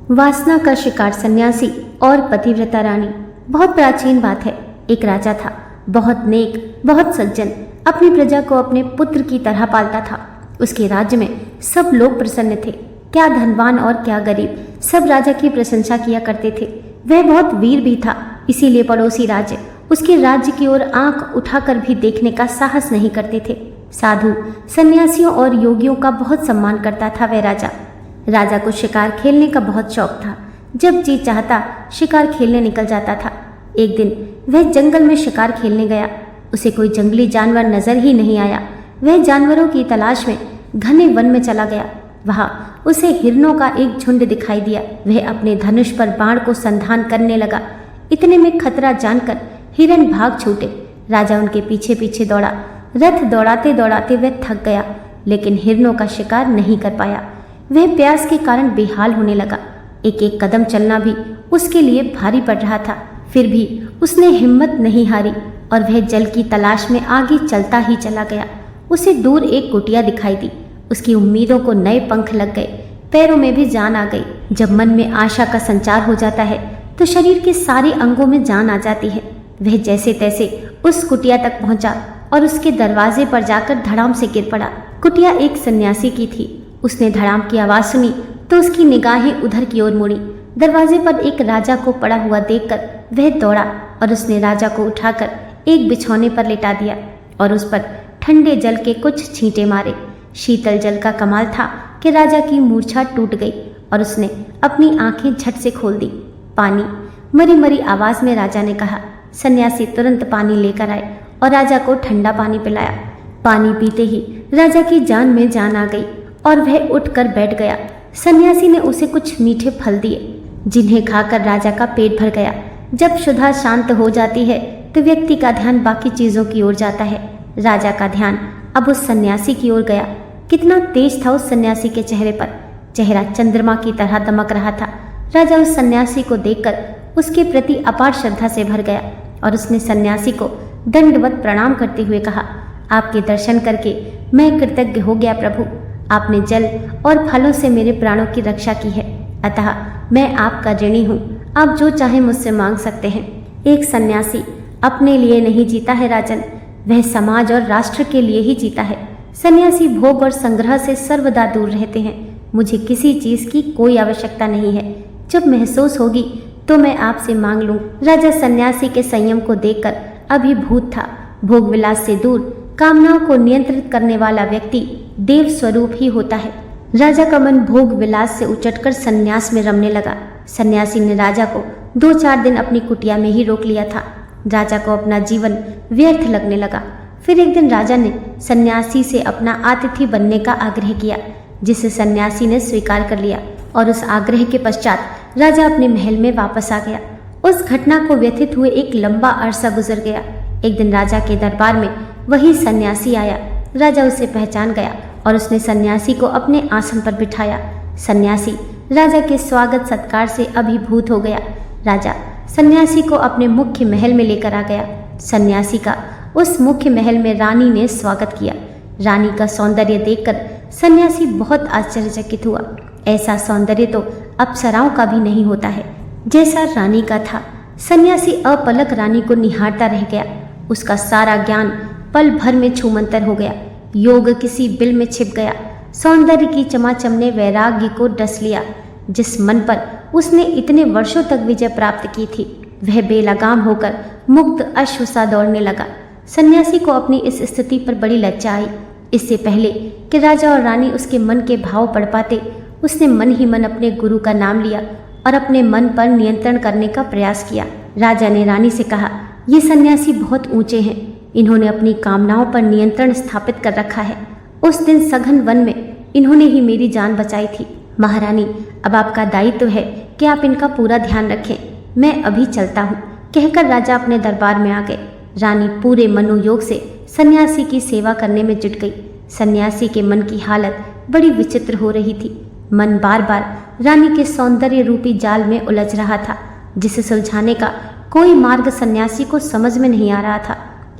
वासना का शिकार सन्यासी और पतिव्रता रानी। बहुत प्राचीन बात है। एक राजा था, बहुत नेक, बहुत सज्जन, अपनी प्रजा को अपने पुत्र की तरह पालता था। उसके राज्य में सब लोग प्रसन्न थे, क्या धनवान और क्या गरीब, सब राजा की प्रशंसा किया करते थे। वह बहुत वीर भी था, इसीलिए पड़ोसी राज्य उसके राज्य की ओर आंख उठाकर भी देखने का साहस नहीं करते थे। साधु, सन्यासियों और योगियों का बहुत सम्मान करता था वह राजा। राजा को शिकार खेलने का बहुत शौक था। जब जी चाहता शिकार खेलने निकल जाता था। एक दिन वह जंगल में शिकार खेलने गया। उसे कोई जंगली जानवर नजर ही नहीं आया। वह जानवरों की तलाश में घने वन में चला गया। वहां उसे हिरणों का एक झुंड दिखाई दिया। वह अपने धनुष पर बाण को संधान करने लगा। इतने में खतरा जानकर हिरण भाग छूटे। राजा उनके पीछे पीछे दौड़ा। रथ दौड़ाते दौड़ाते वह थक गया, लेकिन हिरणों का शिकार नहीं कर पाया। वह प्यास के कारण बेहाल होने लगा। एक एक कदम चलना भी उसके लिए भारी पड़ रहा था। फिर भी उसने हिम्मत नहीं हारी और वह जल की तलाश में आगे चलता ही चला गया। उसे दूर एक कुटिया दिखाई दी। उसकी उम्मीदों को नए पंख लग गए, पैरों में भी जान आ गई। जब मन में आशा का संचार हो जाता है तो शरीर के सारे अंगों में जान आ जाती है। वह जैसे तैसे उस कुटिया तक पहुंचा और उसके दरवाजे पर जाकर धड़ाम से गिर पड़ा। कुटिया एक सन्यासी की थी। उसने धड़ाम की आवाज सुनी तो उसकी निगाहें उधर की ओर मुड़ी। दरवाजे पर एक राजा को पड़ा हुआ देखकर वह दौड़ा और उसने राजा को उठाकर एक बिछौने पर लेटा दिया और उस पर ठंडे जल के कुछ छींटे मारे। शीतल जल का कमाल था कि राजा की मूर्छा टूट गई और उसने अपनी आंखें झट से खोल दी। पानी, मरी मरी आवाज में राजा ने कहा। सन्यासी तुरंत पानी लेकर आए और राजा को ठंडा पानी पिलाया। पानी पीते ही राजा की जान में जान आ गई और वह उठकर बैठ गया। सन्यासी ने उसे कुछ मीठे फल दिए, जिन्हें खाकर राजा का पेट भर गया। जब क्षुधा शांत हो जाती है तो व्यक्ति का ध्यान बाकी चीजों की ओर जाता है। राजा का ध्यान अब उस सन्यासी की ओर गया। कितना तेज था उस सन्यासी के चेहरे पर। चेहरा चंद्रमा की तरह दमक रहा था। राजा उस सन्यासी को देखकर उसके प्रति अपार श्रद्धा से भर गया और उसने सन्यासी को दंडवत प्रणाम करते हुए कहा, आपके दर्शन करके मैं कृतज्ञ हो गया प्रभु। आपने जल और फलों से मेरे प्राणों की रक्षा की है, अतः मैं आपका ऋणी हूँ। आप जो चाहे मुझसे मांग सकते हैं। एक सन्यासी अपने लिए नहीं जीता है राजन, वह समाज और राष्ट्र के लिए ही जीता है। सन्यासी भोग और संग्रह से सर्वदा दूर रहते हैं। मुझे किसी चीज की कोई आवश्यकता नहीं है। जब महसूस होगी तो मैं आपसे मांग लूं। राजा सन्यासी के संयम को देखकर अभिभूत था। भोग विलास से दूर कामनाओं को नियंत्रित करने वाला व्यक्ति देव स्वरूप ही होता है। राजा का मन भोग विलास से उचटकर सन्यास में रमने लगा। सन्यासी ने राजा को 2-4 दिन अपनी कुटिया में ही रोक लिया था। राजा को अपना जीवन व्यर्थ लगने लगा। फिर एक दिन राजा ने सन्यासी से अपना आतिथ्य बनने का आग्रह किया, जिसे सन्यासी ने स्वीकार कर लिया और उस आग्रह के पश्चात राजा अपने महल में वापस आ गया। उस घटना को व्यथित हुए एक लंबा अरसा गुजर गया। एक दिन राजा के दरबार में वही सन्यासी आया। राजा उसे पहचान गया और उसने सन्यासी को अपने आसन पर बिठाया। सन्यासी राजा के स्वागत सत्कार से अभिभूत हो गया। राजा सन्यासी को अपने मुख्य महल में लेकर आ गया। सन्यासी का उस मुख्य महल में रानी ने स्वागत किया। रानी का सौंदर्य देखकर सन्यासी बहुत आश्चर्यचकित हुआ। ऐसा सौंदर्य तो अप्सराओं का भी नहीं होता है जैसा रानी का था। सन्यासी अपलक रानी को निहारता रह गया। उसका सारा ज्ञान पल भर में छूमंतर हो गया। योग किसी बिल में छिप गया। सौंदर्य की चमाचम ने वैराग्य को डस लिया। जिस मन पर उसने इतने वर्षों तक विजय प्राप्त की थी, वह बेलगाम होकर मुक्त अश्व सा दौड़ने लगा। सन्यासी को अपनी इस स्थिति पर बड़ी लज्जा आई। इससे पहले कि राजा और रानी उसके मन के भाव पढ़ पाते, उसने मन ही मन अपने गुरु का नाम लिया और अपने मन पर नियंत्रण करने का प्रयास किया। राजा ने रानी से कहा, ये सन्यासी बहुत ऊंचे हैं, इन्होंने अपनी कामनाओं पर नियंत्रण स्थापित कर रखा है। उस दिन सघन वन में इन्होंने ही मेरी जान बचाई थी। महारानी, अब आपका दायित्व है कि आप इनका पूरा ध्यान रखें। मैं अभी चलता हूँ, कहकर राजा अपने दरबार में आ गए। रानी पूरे मनोयोग से सन्यासी की सेवा करने में जुट गई। सन्यासी के मन की हालत बड़ी विचित्र हो रही थी। मन बार बार रानी के सौंदर्य रूपी जाल में उलझ रहा था, जिसे सुलझाने का कोई मार्ग सन्यासी को समझ में नहीं आ रहा था।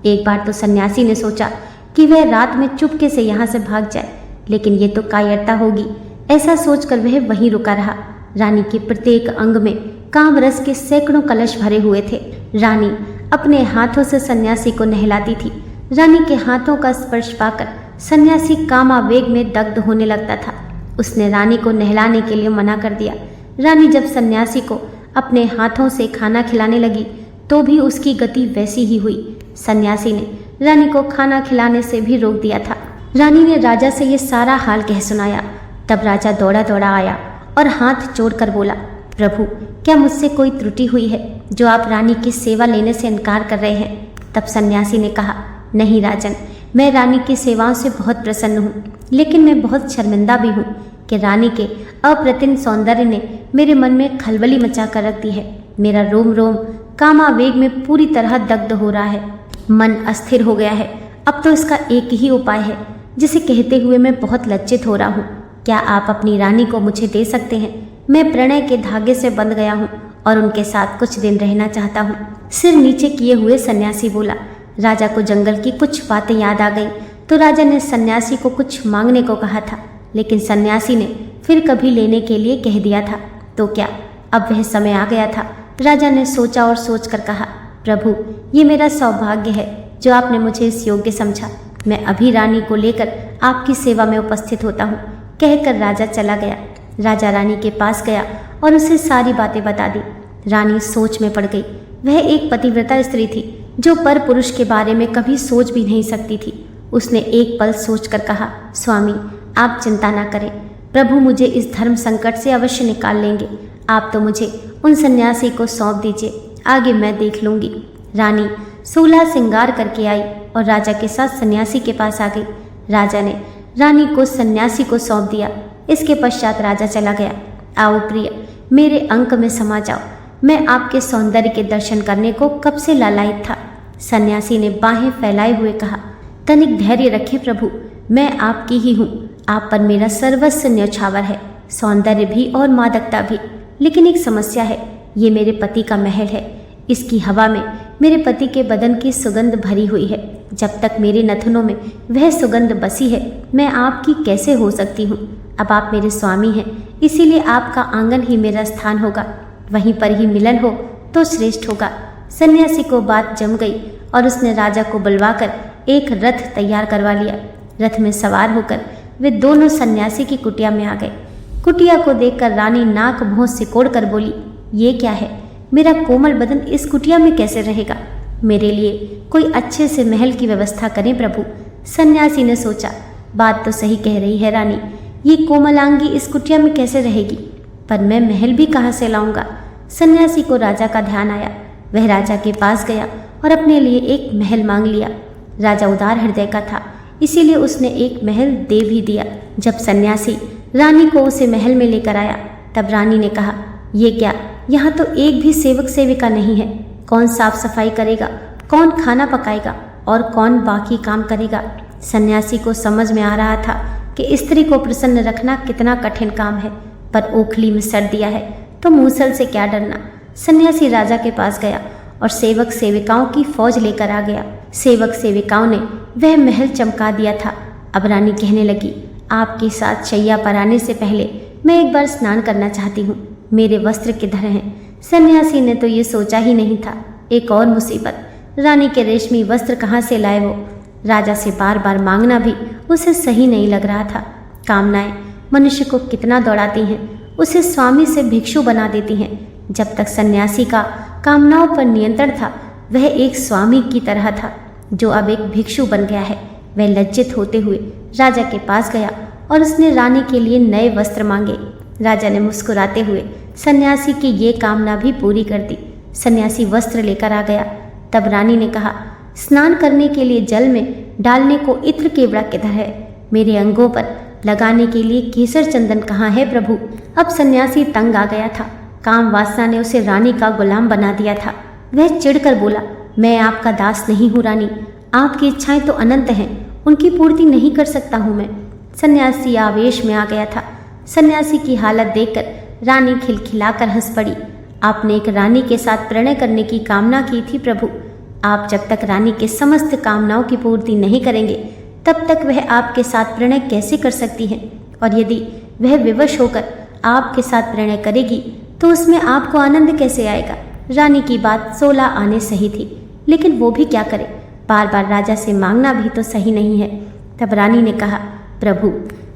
एक बार तो सन्यासी ने सोचा कि वह रात में चुपके से यहाँ से भाग जाए, लेकिन ये तो कायरता होगी। ऐसा सोचकर वह वहीं रुका रहा। रानी के प्रत्येक अंग में काम रस के सैकड़ों कलश भरे हुए थे। रानी अपने हाथों से सन्यासी को नहलाती थी। रानी के हाथों का स्पर्श पाकर सन्यासी कामावेग में दग्ध होने लगता था। उसने रानी को नहलाने के लिए मना कर दिया। रानी जब सन्यासी को अपने हाथों से खाना खिलाने लगी तो भी उसकी गति वैसी ही हुई। सन्यासी ने रानी को खाना खिलाने से भी रोक दिया था। रानी ने राजा से ये सारा हाल कह सुनाया। तब राजा दौड़ा दौड़ा आया और हाथ जोड़कर बोला, प्रभु, क्या मुझसे कोई त्रुटि हुई है जो आप रानी की सेवा लेने से इनकार कर रहे हैं? तब सन्यासी ने कहा, नहीं राजन, मैं रानी की सेवाओं से बहुत प्रसन्न हूँ, लेकिन मैं बहुत शर्मिंदा भी हूँ कि रानी के अप्रतिम सौंदर्य ने मेरे मन में खलबली मचा कर रख दी है। मेरा रोम रोम कामावेग में पूरी तरह दग्ध हो रहा है। मन अस्थिर हो गया है। अब तो इसका एक ही उपाय है, जिसे कहते हुए मैं बहुत लज्जित हो रहा हूँ। क्या आप अपनी रानी को मुझे दे सकते हैं? मैं प्रणय के धागे से बंध गया हूँ और उनके साथ कुछ दिन रहना चाहता हूँ। सिर नीचे किए हुए सन्यासी बोला। राजा को जंगल की कुछ बातें याद आ गई तो राजा ने सन्यासी को कुछ मांगने को कहा था, लेकिन सन्यासी ने फिर कभी लेने के लिए कह दिया था। तो क्या अब वह समय आ गया था? राजा ने सोचा और सोचकर कहा, प्रभु, ये मेरा सौभाग्य है जो आपने मुझे इस योग्य समझा। मैं अभी रानी को लेकर आपकी सेवा में उपस्थित होता हूँ, कहकर राजा चला गया। राजा रानी के पास गया और उसे सारी बातें बता दी। रानी सोच में पड़ गई। वह एक पतिव्रता स्त्री थी जो पर पुरुष के बारे में कभी सोच भी नहीं सकती थी। उसने एक पल सोचकर कहा, स्वामी, आप चिंता ना करें, प्रभु मुझे इस धर्म संकट से अवश्य निकाल लेंगे। आप तो मुझे उन सन्यासी को सौंप दीजिए, आगे मैं देख लूंगी। रानी 16 श्रृंगार करके आई और राजा के साथ सन्यासी के पास आ गई। राजा ने रानी को सन्यासी को सौंप दिया। इसके पश्चात राजा चला गया। आओ प्रिय, मेरे अंक में समा जाओ, मैं आपके सौंदर्य के दर्शन करने को कब से लालायित था। सन्यासी ने बाहें फैलाए हुए कहा, तनिक धैर्य रखें प्रभु, मैं आपकी ही हूँ। आप पर मेरा सर्वस्व न्यौछावर है, सौंदर्य भी और मादकता भी। लेकिन एक समस्या है, ये मेरे पति का महल है। इसकी हवा में मेरे पति के बदन की सुगंध भरी हुई है। जब तक मेरे नथनों में वह सुगंध बसी है, मैं आपकी कैसे हो सकती हूँ? अब आप मेरे स्वामी हैं, इसीलिए आपका आंगन ही मेरा स्थान होगा। वहीं पर ही मिलन हो तो श्रेष्ठ होगा। सन्यासी को बात जम गई और उसने राजा को बुलवाकर एक रथ तैयार करवा लिया। रथ में सवार होकर वे दोनों सन्यासी की कुटिया में आ गए। कुटिया को देखकर रानी नाक मुंह सिकोड़ कर बोली, ये क्या है? मेरा कोमल बदन इस कुटिया में कैसे रहेगा? मेरे लिए कोई अच्छे से महल की व्यवस्था करें प्रभु। सन्यासी ने सोचा, बात तो सही कह रही है रानी, ये कोमलांगी इस कुटिया में कैसे रहेगी? पर मैं महल भी कहाँ से लाऊंगा? सन्यासी को राजा का ध्यान आया। वह राजा के पास गया और अपने लिए एक महल मांग लिया। राजा उदार हृदय का था, इसीलिए उसने एक महल दे भी दिया। जब सन्यासी रानी को उसे महल में लेकर आया तब रानी ने कहा, ये क्या, यहाँ तो एक भी सेवक सेविका नहीं है। कौन साफ सफाई करेगा, कौन खाना पकाएगा और कौन बाकी काम करेगा? सन्यासी को समझ में आ रहा था कि स्त्री को प्रसन्न रखना कितना कठिन काम है, पर ओखली में सर दिया है तो मूसल से क्या डरना। सन्यासी राजा के पास गया और सेवक सेविकाओं की फौज लेकर आ गया। सेवक सेविकाओं ने वह महल चमका दिया था। अब रानी कहने लगी, आपके साथ शैया पर आने से पहले मैं एक बार स्नान करना चाहती हूँ। मेरे वस्त्र किधर हैं? सन्यासी ने तो ये सोचा ही नहीं था। एक और मुसीबत, रानी के रेशमी वस्त्र कहाँ से लाए वो? राजा से बार बार मांगना भी उसे सही नहीं लग रहा था। कामनाएं मनुष्य को कितना दौड़ाती हैं, उसे स्वामी से भिक्षु बना देती हैं। जब तक सन्यासी का कामनाओं पर नियंत्रण था, वह एक स्वामी की तरह था। जो अब एक भिक्षु बन गया है, वह लज्जित होते हुए राजा के पास गया और उसने रानी के लिए नए वस्त्र मांगे। राजा ने मुस्कुराते हुए सन्यासी की ये कामना भी पूरी कर दी। सन्यासी वस्त्र लेकर आ गया। तब रानी ने कहा, स्नान करने के लिए जल में डालने को इत्र केवड़ा किधर है? मेरे अंगों पर लगाने के लिए केसर चंदन कहाँ है प्रभु? अब सन्यासी तंग आ गया था। काम वासना ने उसे रानी का गुलाम बना दिया था। वह चिढ़कर बोला, मैं आपका दास नहीं हूँ रानी, आपकी इच्छाएं तो अनंत हैं, उनकी पूर्ति नहीं कर सकता हूँ मैं। सन्यासी आवेश में आ गया था। सन्यासी की हालत देखकर रानी खिलखिलाकर हंस पड़ी। आपने एक रानी के साथ प्रणय करने की कामना की थी प्रभु। आप जब तक रानी के समस्त कामनाओं की पूर्ति नहीं करेंगे, तब तक वह आपके साथ प्रणय कैसे कर सकती है? और यदि वह विवश होकर आपके साथ प्रणय करेगी तो उसमें आपको आनंद कैसे आएगा। रानी की बात 16 आने सही थी, लेकिन वो भी क्या करे, बार बार राजा से मांगना भी तो सही नहीं है। तब रानी ने कहा, प्रभु,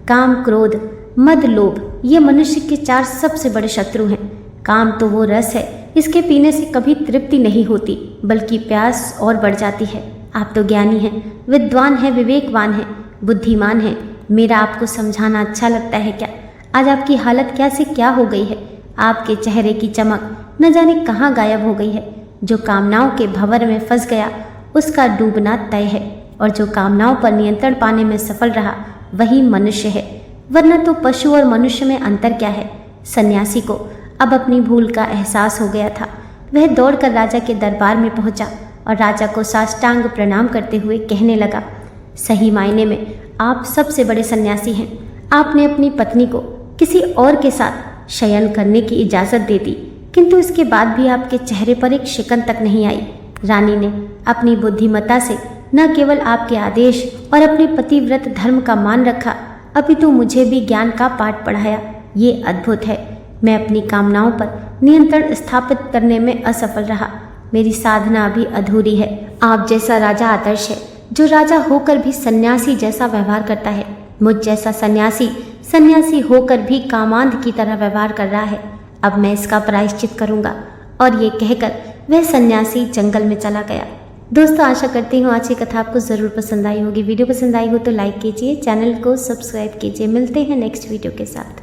काम, क्रोध, मद, लोभ ये मनुष्य के 4 सबसे बड़े शत्रु हैं। काम तो वो रस है, इसके पीने से कभी तृप्ति नहीं होती, बल्कि प्यास और बढ़ जाती है। आप तो ज्ञानी हैं, विद्वान हैं, विवेकवान हैं, बुद्धिमान हैं। मेरा आपको समझाना अच्छा लगता है क्या? आज आपकी हालत क्या से क्या हो गई है। आपके चेहरे की चमक न जाने कहाँ गायब हो गई है। जो कामनाओं के भंवर में फंस गया उसका डूबना तय है, और जो कामनाओं पर नियंत्रण पाने में सफल रहा वही मनुष्य है, वरना तो पशु और मनुष्य में अंतर क्या है। सन्यासी को अब अपनी भूल का एहसास हो गया था। वह दौड़कर राजा के दरबार में पहुंचा और राजा को साष्टांग प्रणाम करते हुए कहने लगा, सही मायने में आप सबसे बड़े सन्यासी हैं। आपने अपनी पत्नी को किसी और के साथ शयन करने की इजाज़त दे दी, किंतु इसके बाद भी आपके चेहरे पर एक शिकन तक नहीं आई। रानी ने अपनी बुद्धिमत्ता से न केवल आपके आदेश और अपने पतिव्रत धर्म का मान रखा, अपितु मुझे भी ज्ञान का पाठ पढ़ाया। ये अद्भुत है। मैं अपनी कामनाओं पर नियंत्रण स्थापित करने में असफल रहा। मेरी साधना अभी अधूरी है। आप जैसा राजा आदर्श है, जो राजा होकर भी सन्यासी जैसा व्यवहार करता है। मुझ जैसा सन्यासी होकर भी कामांध की तरह व्यवहार कर रहा है। अब मैं इसका प्रायश्चित करूंगा। और ये कहकर वह सन्यासी जंगल में चला गया। दोस्तों, आशा करती हूँ आज की कथा आपको ज़रूर पसंद आई होगी। वीडियो पसंद आई हो तो लाइक कीजिए, चैनल को सब्सक्राइब कीजिए। मिलते हैं नेक्स्ट वीडियो के साथ।